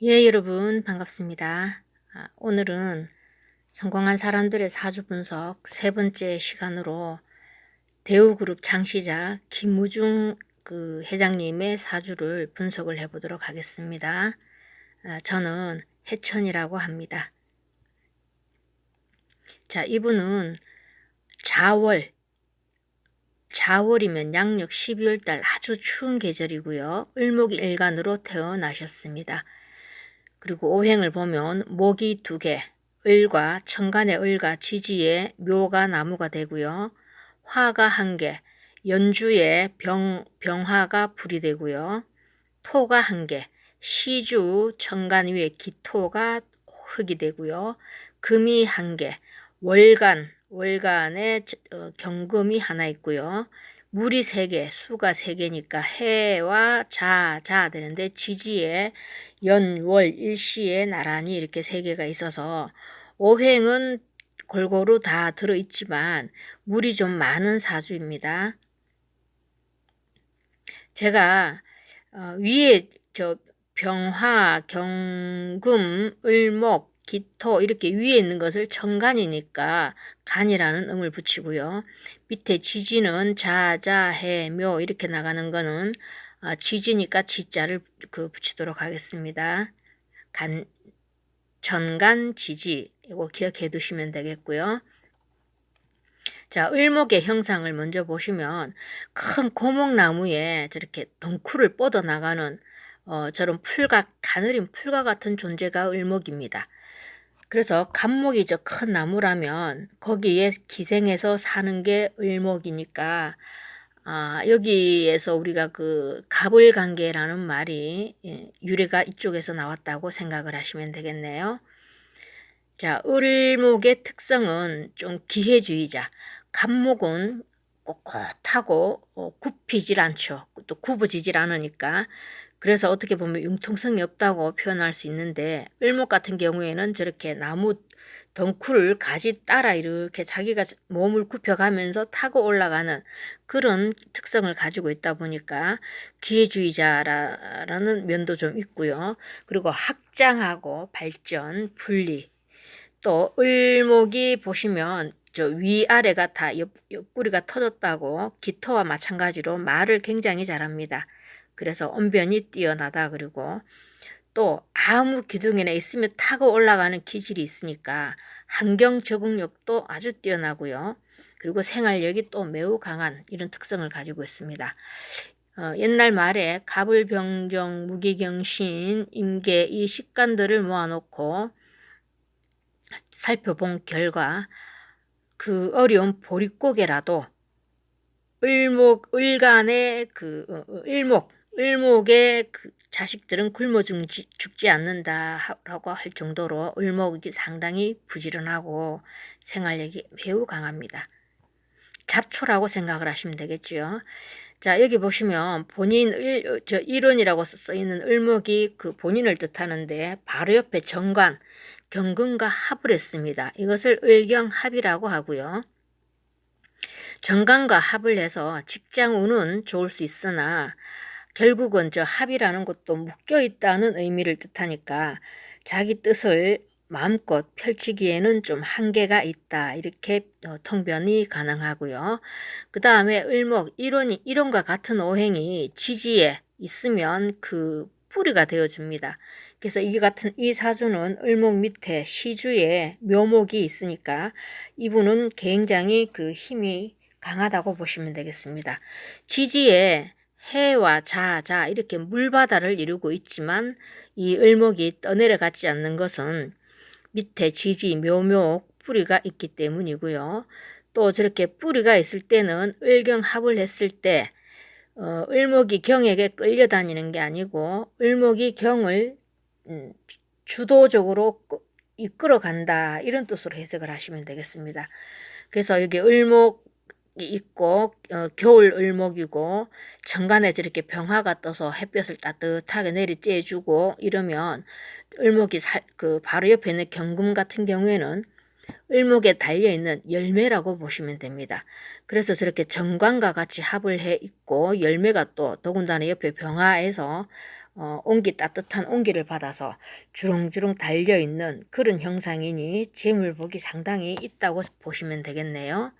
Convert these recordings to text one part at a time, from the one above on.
예, 여러분 반갑습니다. 오늘은 성공한 사람들의 사주 분석 세 번째 시간으로 대우그룹 창시자 김무중 회장님의 사주를 분석을 해보도록 하겠습니다. 저는 해천이라고 합니다. 자, 이분은 자월이면 양력 12월달 아주 추운 계절이고요. 을목일간으로 태어나셨습니다. 그리고 오행을 보면 목이 2개, 을과 천간의 을과 지지에 묘가 나무가 되고요. 화가 1개, 연주에 병화가 불이 되고요. 토가 1개, 시주 천간 위에 기토가 흙이 되고요. 금이 1개, 월간에 경금이 하나 있고요. 물이 3개, 수가 3개니까 해와 자 되는데 지지에 연, 월, 일시에 나란히 이렇게 3개가 있어서 오행은 골고루 다 들어있지만 물이 좀 많은 사주입니다. 제가 위에 병화, 경금, 을목, 기토 이렇게 위에 있는 것을 천간이니까 간이라는 음을 붙이고요. 밑에 지지는 자, 해, 묘 이렇게 나가는 거는 지지니까 지자를 붙이도록 하겠습니다. 천간, 지지 이거 기억해 두시면 되겠고요. 자, 을목의 형상을 먼저 보시면 큰 고목나무에 저렇게 덩쿨을 뻗어나가는 저런 가느린 풀과 같은 존재가 을목입니다. 그래서 갑목이 저 큰 나무라면 거기에 기생해서 사는 게 을목이니까 여기에서 우리가 갑을관계라는 말이 유래가 이쪽에서 나왔다고 생각을 하시면 되겠네요. 자, 을목의 특성은 좀 기회주의자. 갑목은 꼿꼿하고 굽히질 않죠. 또 굽어지질 않으니까. 그래서 어떻게 보면 융통성이 없다고 표현할 수 있는데 을목 같은 경우에는 저렇게 나무 덩쿨을 가지 따라 이렇게 자기가 몸을 굽혀가면서 타고 올라가는 그런 특성을 가지고 있다 보니까 기회주의자라는 면도 좀 있고요. 그리고 확장하고 발전, 분리. 또 을목이 보시면 저 위아래가 다 옆구리가 터졌다고 기토와 마찬가지로 말을 굉장히 잘합니다. 그래서 언변이 뛰어나다. 그리고 또 아무 기둥이나 있으면 타고 올라가는 기질이 있으니까 환경 적응력도 아주 뛰어나고요. 그리고 생활력이 또 매우 강한 이런 특성을 가지고 있습니다. 옛날 말에 갑을병정, 무기경신, 임계 이 식간들을 모아놓고 살펴본 결과 그 어려운 보릿고개라도 을간의 을목의 자식들은 굶어 죽지 않는다라고 할 정도로 을목이 상당히 부지런하고 생활력이 매우 강합니다. 잡초라고 생각을 하시면 되겠죠. 자, 여기 보시면 본인 일원이라고 써있는 을목이 본인을 뜻하는데 바로 옆에 정관, 경금과 합을 했습니다. 이것을 을경합이라고 하고요. 정관과 합을 해서 직장운은 좋을 수 있으나 결국은 저 합이라는 것도 묶여 있다는 의미를 뜻하니까 자기 뜻을 마음껏 펼치기에는 좀 한계가 있다. 이렇게 통변이 가능하고요. 그 다음에 을목, 일원과 같은 오행이 지지에 있으면 그 뿌리가 되어줍니다. 그래서 이 사주는 을목 밑에 시주에 묘목이 있으니까 이분은 굉장히 힘이 강하다고 보시면 되겠습니다. 지지에 해와 자 이렇게 물바다를 이루고 있지만 이 을목이 떠내려가지 않는 것은 밑에 지지, 묘목, 뿌리가 있기 때문이고요. 또 저렇게 뿌리가 있을 때는 을경합을 했을 때 을목이 경에게 끌려다니는 게 아니고 을목이 경을 주도적으로 이끌어간다 이런 뜻으로 해석을 하시면 되겠습니다. 그래서 여기 을목이 있고 겨울 을목이고 정간에 저렇게 병화가 떠서 햇볕을 따뜻하게 내리 쬐주고 이러면 을목이 바로 옆에 있는 경금 같은 경우에는 을목에 달려있는 열매라고 보시면 됩니다. 그래서 저렇게 정관과 같이 합을 해 있고 열매가 또 더군다나 옆에 병화에서 따뜻한 온기를 받아서 주렁주렁 달려있는 그런 형상이니 재물복이 상당히 있다고 보시면 되겠네요.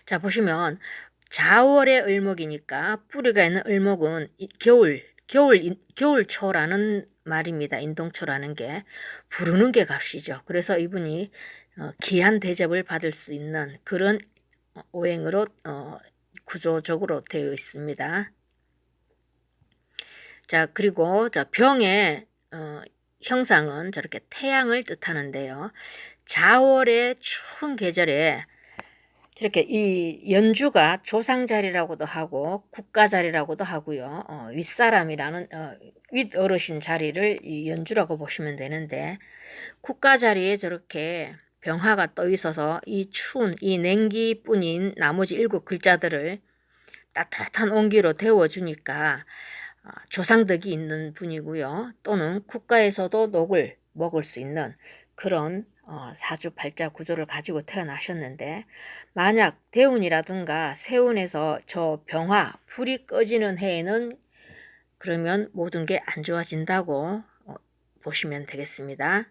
자, 보시면 자월의 을목이니까 뿌리가 있는 을목은 겨울초라는 말입니다. 인동초라는 게 부르는 게 값이죠. 그래서 이분이 귀한 대접을 받을 수 있는 그런 오행으로 구조적으로 되어 있습니다. 자, 그리고 병의 형상은 저렇게 태양을 뜻하는데요. 자월의 추운 계절에 이렇게 이 연주가 조상자리라고도 하고 국가자리라고도 하고요. 윗사람이라는 윗어르신 자리를 이 연주라고 보시면 되는데 국가자리에 저렇게 병화가 떠 있어서 이 추운 이 냉기뿐인 나머지 7글자들을 따뜻한 온기로 데워주니까 조상덕이 있는 분이고요. 또는 국가에서도 녹을 먹을 수 있는 그런 사주팔자 구조를 가지고 태어나셨는데 만약 대운이라든가 세운에서 저 병화, 불이 꺼지는 해에는 그러면 모든 게 안 좋아진다고 보시면 되겠습니다.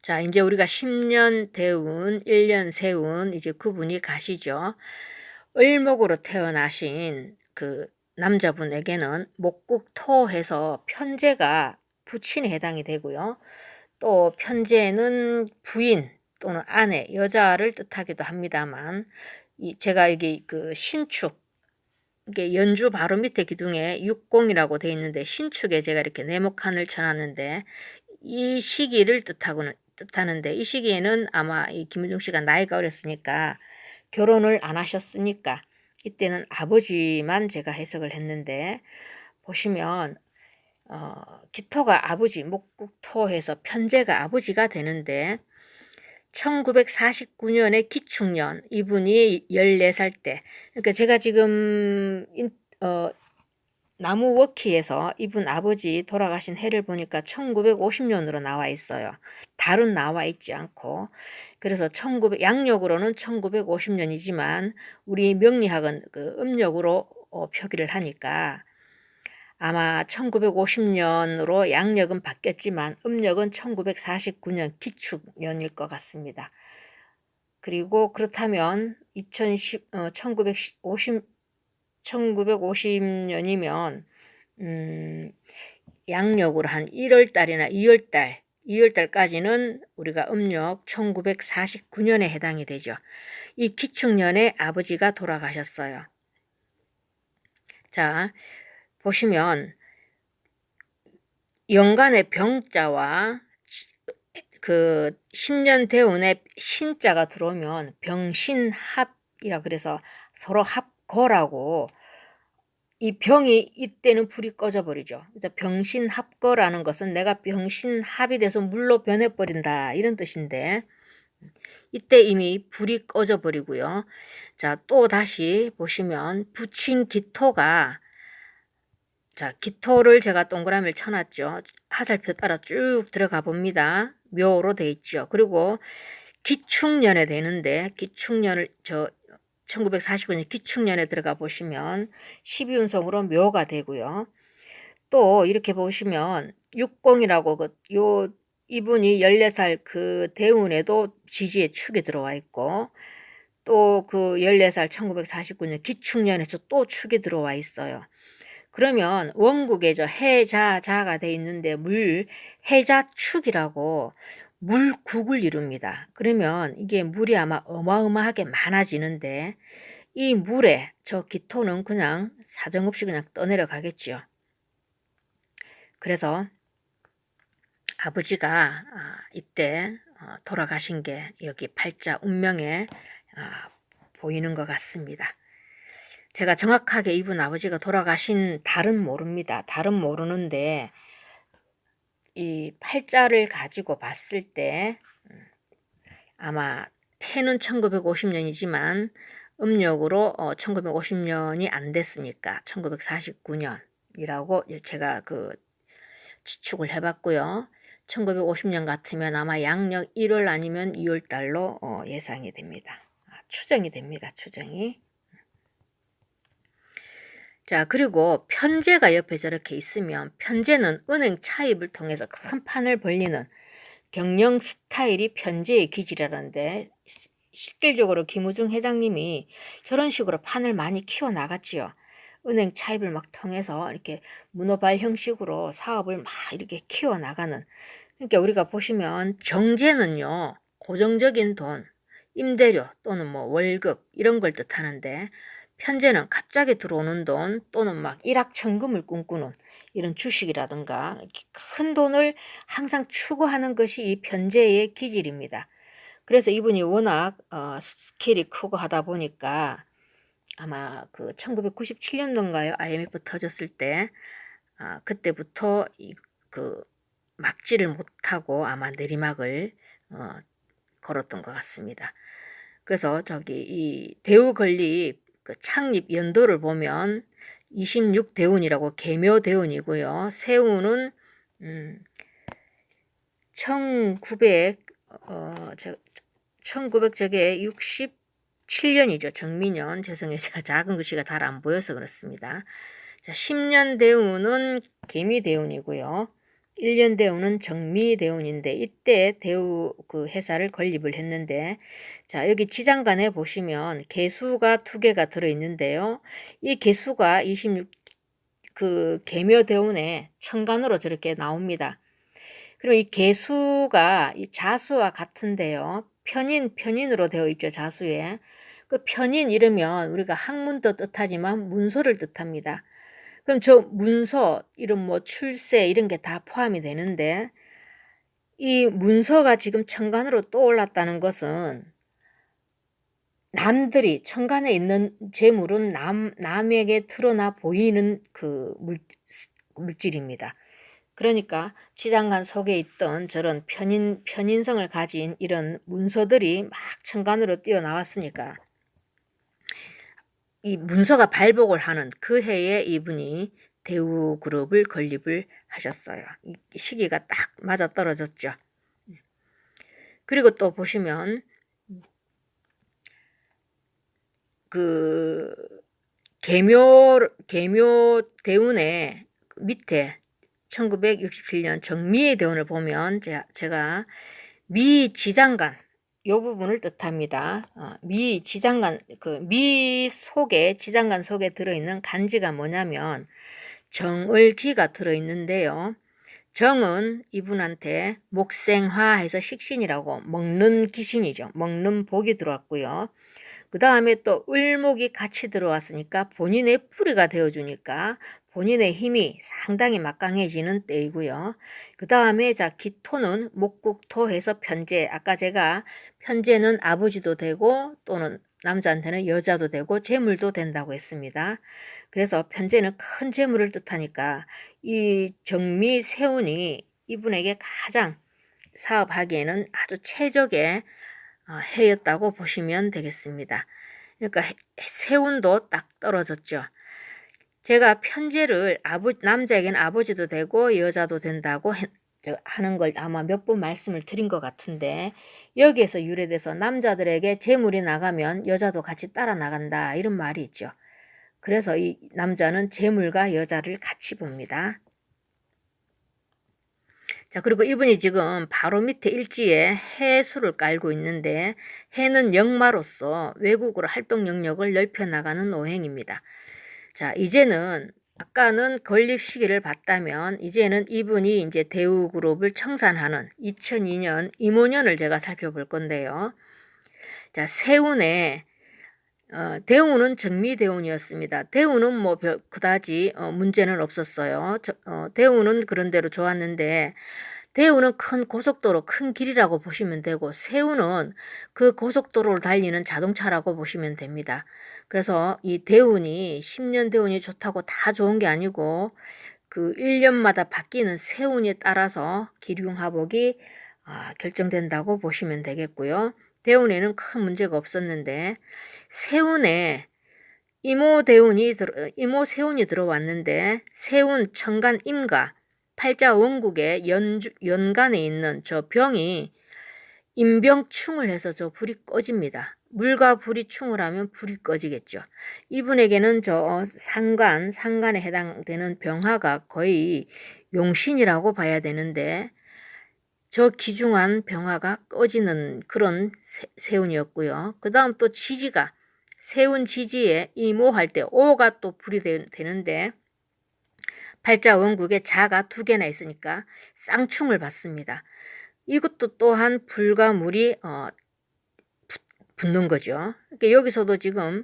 자, 이제 우리가 10년 대운, 1년 세운 이제 그분이 가시죠. 을목으로 태어나신 그 남자분에게는 목국토해서 편제가 부친에 해당이 되고요. 또 편제는 부인 또는 아내, 여자를 뜻하기도 합니다만 제가 이게 그 신축 이게 연주 바로 밑에 기둥에 육공이라고 되어 있는데 신축에 제가 이렇게 네모칸을 쳐놨는데 이 시기를 뜻하는데 이 시기에는 아마 이 김윤중 씨가 나이가 어렸으니까 결혼을 안 하셨으니까 이때는 아버지만 제가 해석을 했는데 보시면 기토가 아버지 목국토해서 편제가 아버지가 되는데 1949년에 기축년 이분이 14살 때 그러니까 제가 지금 나무 워키에서 이분 아버지 돌아가신 해를 보니까 1950년으로 나와 있어요. 달은 나와 있지 않고 그래서 양력으로는 1950년이지만 우리 명리학은 그 음력으로 표기를 하니까 아마 1950년으로 양력은 바뀌었지만 음력은 1949년 기축년일 것 같습니다. 그리고 그렇다면 1950년이면 양력으로 한 1월달이나 2월달까지는 우리가 음력 1949년에 해당이 되죠. 이 기축년에 아버지가 돌아가셨어요. 자, 보시면 연간의 병자와 그 신년 대운에 신자가 들어오면 병신합이라 그래서 서로 합거라고 이 병이 이때는 불이 꺼져 버리죠. 병신합거라는 것은 내가 병신합이 돼서 물로 변해버린다 이런 뜻인데 이때 이미 불이 꺼져 버리고요. 자, 또 다시 보시면 부친 기토가 자, 기토를 제가 동그라미를 쳐놨죠. 화살표 따라 쭉 들어가 봅니다. 묘로 돼 있죠. 그리고 기축년에 되는데 기축년을 1949년 기축년에 들어가 보시면 12운성으로 묘가 되고요. 또 이렇게 보시면 육공이라고 이분이 14살 그 대운에도 지지의 축이 들어와 있고 또 그 14살 1949년 기축년에서 또 축이 들어와 있어요. 그러면 원국에 해자자가 돼 있는데 해자축이라고 물국을 이룹니다. 그러면 이게 물이 아마 어마어마하게 많아지는데 이 물에 저 기토는 그냥 사정없이 그냥 떠내려 가겠지요. 그래서 아버지가 이때 돌아가신 게 여기 팔자 운명에 보이는 것 같습니다. 제가 정확하게 이분 아버지가 돌아가신 달은 모릅니다. 달은 모르는데 이 팔자를 가지고 봤을 때 아마 해는 1950년이지만 음력으로 1950년이 안 됐으니까 1949년이라고 제가 그 추측을 해봤고요. 1950년 같으면 아마 양력 1월 아니면 2월 달로 예상이 됩니다. 추정이 됩니다. 추정이. 자, 그리고 편제가 옆에 저렇게 있으면 편제는 은행 차입을 통해서 큰 판을 벌리는 경영 스타일이 편제의 기질이라는데 실질적으로 김우중 회장님이 저런 식으로 판을 많이 키워나갔지요. 은행 차입을 막 통해서 이렇게 문어발 형식으로 사업을 막 이렇게 키워나가는. 그러니까 우리가 보시면 정제는요, 고정적인 돈, 임대료 또는 뭐 월급 이런 걸 뜻하는데, 편제는 갑자기 들어오는 돈 또는 막 일확천금을 꿈꾸는 이런 주식이라든가 큰 돈을 항상 추구하는 것이 이 편제의 기질입니다. 그래서 이분이 워낙 스킬이 크고 하다 보니까 아마 그 1997년도인가요? IMF 터졌을 때 그때부터 그 막지를 못하고 아마 내리막을 걸었던 것 같습니다. 그래서 저기 이 대우건립 그 창립 연도를 보면 26대운이라고 계묘대운이고요. 세운은 1900 저게 67년이죠. 정미년. 죄송해요. 제가 작은 글씨가 잘 안 보여서 그렇습니다. 자, 10년 대운은 개미대운이고요. 1년 대운은 정미대운인데 이때 대우 그 회사를 건립을 했는데, 자, 여기 지장간에 보시면 개수가 2개가 들어있는데요. 이 개수가 26 그 계묘대운에 천간으로 저렇게 나옵니다. 그리고 이 개수가 이 자수와 같은데요. 편인으로 되어 있죠. 자수에. 그 편인 이러면 우리가 학문도 뜻하지만 문서를 뜻합니다. 그럼 저 문서, 이런 뭐 출세 이런 게 다 포함이 되는데, 이 문서가 지금 천간으로 떠올랐다는 것은 남들이 천간에 있는 재물은 남에게 드러나 보이는 그 물질입니다. 그러니까 지장간 속에 있던 저런 편인성을 가진 이런 문서들이 막 천간으로 뛰어나왔으니까 이 문서가 발복을 하는 그 해에 이분이 대우그룹을 건립을 하셨어요. 이 시기가 딱 맞아떨어졌죠. 그리고 또 보시면 그 계묘 대운의 밑에 1967년 정미의 대운을 보면 제가 미지장간 요 부분을 뜻합니다. 미지장간 지장간 속에 들어있는 간지가 뭐냐면 정을기가 들어있는데요. 정은 이분한테 목생화해서 식신이라고 먹는 귀신이죠. 먹는 복이 들어왔고요. 그 다음에 또 을목이 같이 들어왔으니까 본인의 뿌리가 되어주니까 본인의 힘이 상당히 막강해지는 때이고요. 그 다음에 자 기토는 목국토 해서 편재. 아까 제가 편재는 아버지도 되고 또는 남자한테는 여자도 되고 재물도 된다고 했습니다. 그래서 편재는 큰 재물을 뜻하니까 이 정미 세운이 이분에게 가장 사업하기에는 아주 최적의 해였다고 보시면 되겠습니다. 그러니까 세운도 딱 떨어졌죠. 제가 편제를 남자에게는 아버지도 되고 여자도 된다고 하는 걸 아마 몇 번 말씀을 드린 것 같은데, 여기에서 유래돼서 남자들에게 재물이 나가면 여자도 같이 따라 나간다 이런 말이 있죠. 그래서 이 남자는 재물과 여자를 같이 봅니다. 자, 그리고 이분이 지금 바로 밑에 일지에 해수를 깔고 있는데, 해는 역마로서 외국으로 활동 영역을 넓혀나가는 오행입니다. 자, 이제는 아까는 건립 시기를 봤다면 이제는 이분이 이제 대우그룹을 청산하는 2002년 임오년을 제가 살펴볼 건데요. 자, 세운에 대운은 정미대운이었습니다. 대운은 뭐 그다지 문제는 없었어요. 대운은 그런대로 좋았는데, 대운은 큰 고속도로, 큰 길이라고 보시면 되고, 세운은 그 고속도로를 달리는 자동차라고 보시면 됩니다. 그래서 이 대운이 10년 대운이 좋다고 다 좋은 게 아니고, 그 1년마다 바뀌는 세운에 따라서 기륭하복이 결정된다고 보시면 되겠고요. 대운에는 큰 문제가 없었는데, 세운에 이모 세운이 들어왔는데, 세운 천간 임가 팔자 원국의 연간에 있는 저 병이 인병충을 해서 저 불이 꺼집니다. 물과 불이 충을 하면 불이 꺼지겠죠. 이분에게는 저 상간에 해당되는 병화가 거의 용신이라고 봐야 되는데 저 귀중한 병화가 꺼지는 그런 세운이었고요. 그 다음 또 지지가 세운 지지에 이모할 때 오가 또 불이 되는데 팔자 원국에 자가 2개나 있으니까 쌍충을 받습니다. 이것도 또한 불과 물이 붙는 거죠. 그러니까 여기서도 지금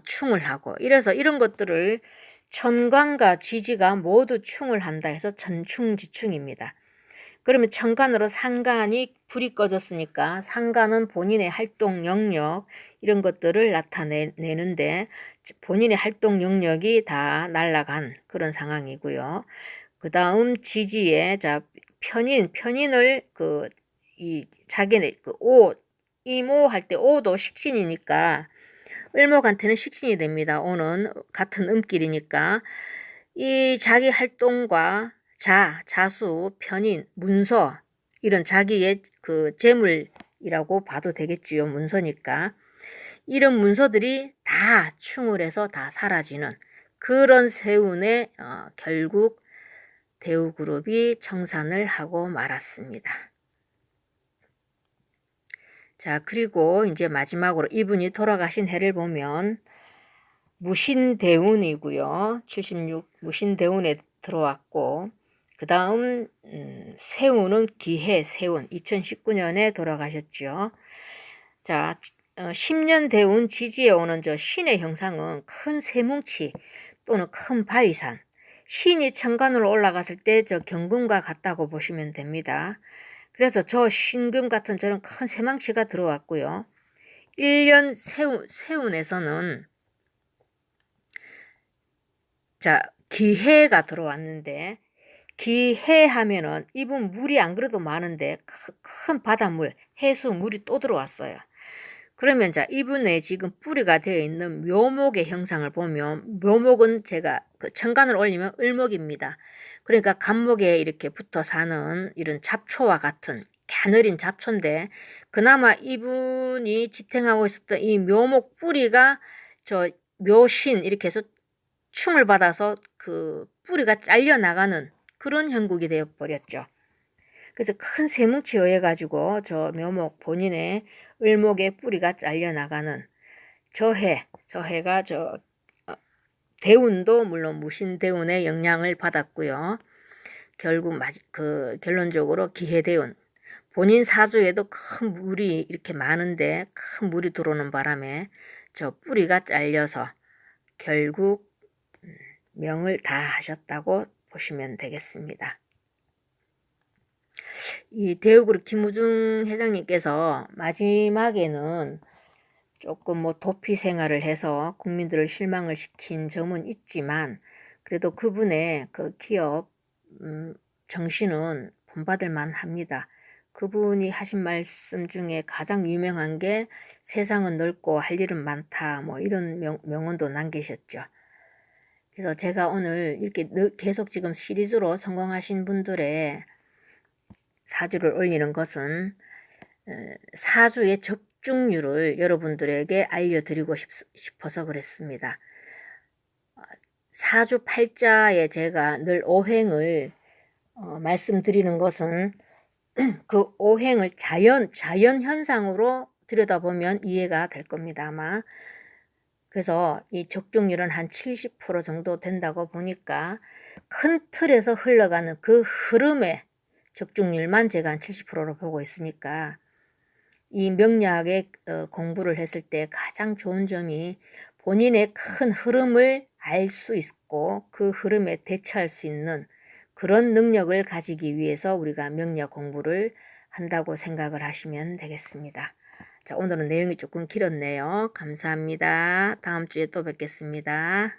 충을 하고 이래서 이런 것들을 천간과 지지가 모두 충을 한다 해서 천충지충입니다. 그러면 천간으로 상간이 불이 꺼졌으니까 상간은 본인의 활동 영역 이런 것들을 나타내는데 본인의 활동 영역이 다 날아간 그런 상황이고요. 그 다음 지지에 자 편인을 이 자기네 이모 할 때 오도 식신이니까 을목한테는 식신이 됩니다. 오는 같은 음길이니까 이 자기 활동과 자수, 편인, 문서 이런 자기의 그 재물이라고 봐도 되겠지요. 문서니까. 이런 문서들이 다 충을 해서 다 사라지는 그런 세운에 결국 대우그룹이 청산을 하고 말았습니다. 자, 그리고 이제 마지막으로 이분이 돌아가신 해를 보면 무신대운이고요. 76 무신대운에 들어왔고 그 다음 세운은 기해 세운 2019년에 돌아가셨죠. 자, 10년 대운 지지에 오는 저 신의 형상은 큰 세뭉치 또는 큰 바위산 신이 천간으로 올라갔을 때 저 경금과 같다고 보시면 됩니다. 그래서 저 신금 같은 저런 큰 세망치가 들어왔고요. 1년 세운에서는 자 기해가 들어왔는데 기해 하면은 이분 물이 안 그래도 많은데 큰 바닷물 해수 물이 또 들어왔어요. 그러면 자 이분의 지금 뿌리가 되어 있는 묘목의 형상을 보면 묘목은 제가 그 천간을 올리면 을목입니다. 그러니까 간목에 이렇게 붙어 사는 이런 잡초와 같은 가느린 잡초인데 그나마 이분이 지탱하고 있었던 이 묘목 뿌리가 저 묘신 이렇게 해서 충을 받아서 그 뿌리가 잘려 나가는 그런 형국이 되어 버렸죠. 그래서 큰 세뭉치에 의해 가지고 저 묘목 본인의 을목의 뿌리가 잘려 나가는 저해가 대운도 물론 무신대운의 영향을 받았고요. 결국 결론적으로 기해대운 본인 사주에도 큰 물이 이렇게 많은데 큰 물이 들어오는 바람에 저 뿌리가 잘려서 결국 명을 다 하셨다고 보시면 되겠습니다. 이 대우그룹 김우중 회장님께서 마지막에는 조금 뭐 도피 생활을 해서 국민들을 실망을 시킨 점은 있지만 그래도 그분의 그 기업 정신은 본받을 만합니다. 그분이 하신 말씀 중에 가장 유명한 게 세상은 넓고 할 일은 많다 뭐 이런 명언도 남기셨죠. 그래서 제가 오늘 이렇게 계속 지금 시리즈로 성공하신 분들의 사주를 올리는 것은 사주의 적중률을 여러분들에게 알려드리고 싶어서 그랬습니다. 사주 팔자에 제가 늘 오행을 말씀드리는 것은 그 오행을 자연 현상으로 들여다보면 이해가 될 겁니다. 아마. 그래서 이 적중률은 한 70% 정도 된다고 보니까 큰 틀에서 흘러가는 그 흐름의 적중률만 제가 한 70%로 보고 있으니까 이 명리학의 공부를 했을 때 가장 좋은 점이 본인의 큰 흐름을 알 수 있고 그 흐름에 대처할 수 있는 그런 능력을 가지기 위해서 우리가 명리학 공부를 한다고 생각을 하시면 되겠습니다. 자, 오늘은 내용이 조금 길었네요. 감사합니다. 다음 주에 또 뵙겠습니다.